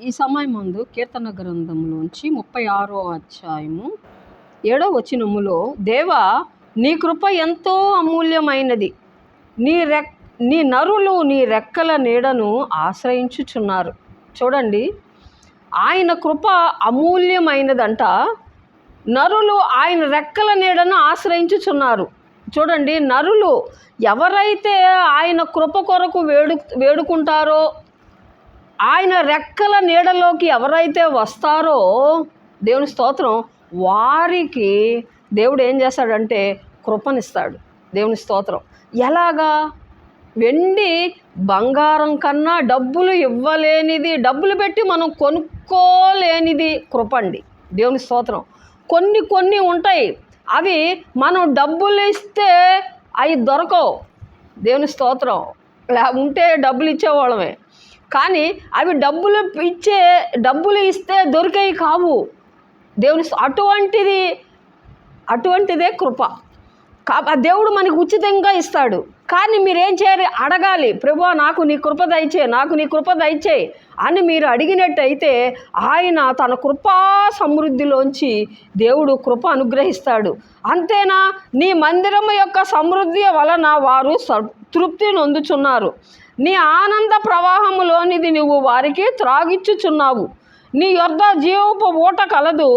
ఈ సమయం ముందు కీర్తన గ్రంథంలోంచి 36వ అధ్యాయము 7వ వచనములో, దేవా నీ కృప ఎంతో అమూల్యమైనది, నీ నరులు నీ రెక్కల నీడను ఆశ్రయించుచున్నారు. చూడండి, ఆయన కృప అమూల్యమైనదంట. నరులు ఆయన రెక్కల నీడను ఆశ్రయించుచున్నారు. చూడండి, నరులు ఎవరైతే ఆయన కృప కొరకు వేడుకుంటారో, ఆయన రెక్కల నీడలోకి ఎవరైతే వస్తారో, దేవుని స్తోత్రం, వారికి దేవుడు ఏం చేస్తాడంటే కృపనిస్తాడు. దేవుని స్తోత్రం. ఎలాగా? వెండి బంగారం కన్నా డబ్బులు ఇవ్వలేనిది, డబ్బులు పెట్టి మనం కొనుక్కోలేనిది కృప అండి. దేవుని స్తోత్రం. కొన్ని ఉంటాయి, అవి మనం డబ్బులు ఇస్తే అవి దొరకవు. దేవుని స్తోత్రం. ఉంటే డబ్బులు ఇచ్చేవాళ్ళమే, కానీ అవి డబ్బులు ఇస్తే దొరికేవి కావు. దేవుని అటువంటిదే కృప. దేవుడు మనకు ఉచితంగా ఇస్తాడు. కానీ మీరేం చేయాలి? అడగాలి. ప్రభువా, నాకు నీ కృప దయచేయి అని మీరు అడిగినట్టయితే ఆయన తన కృపా సమృద్ధిలోంచి దేవుడు కృప అనుగ్రహిస్తాడు. అంతేనా? నీ మందిరము యొక్క సమృద్ధి వలన వారు తృప్తి నొందుచున్నారు. నీ ఆనంద ప్రవాహములోనిది నువ్వు వారికి త్రాగిచ్చుచున్నావు. నీ యొద్ద జీవపు ఊట కలదు.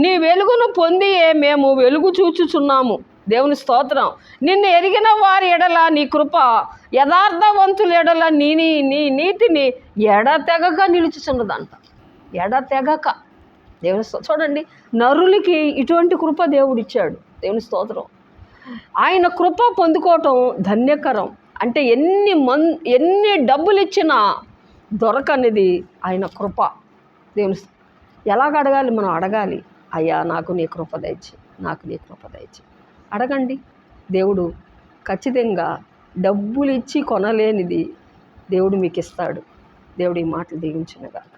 నీ వెలుగును పొందియే మేము వెలుగు చూచుచున్నాము. దేవుని స్తోత్రం. నిన్ను ఎరిగిన వారి ఎడల నీ కృప, యథార్థవంతుల ఎడల నీ నీతిని ఎడతెగక నిలుచుచున్నదంట. ఎడతెగక. దేవుని చూడండి, నరులకి ఇటువంటి కృప దేవుడిచ్చాడు. దేవుని స్తోత్రం. ఆయన కృప పొందుకోవటం ధన్యకరం. అంటే ఎన్ని డబ్బులు ఇచ్చినా దొరకనిది ఆయన కృప. దేవుని ఎలాగ అడగాలి? మనం అడగాలి. అయ్యా, నాకు నీ కృప దయచేయి అడగండి. దేవుడు ఖచ్చితంగా డబ్బులు ఇచ్చి కొనలేనిది దేవుడు మీకు ఇస్తాడు. దేవుడు ఈ మాటలు దీవించునుగాక.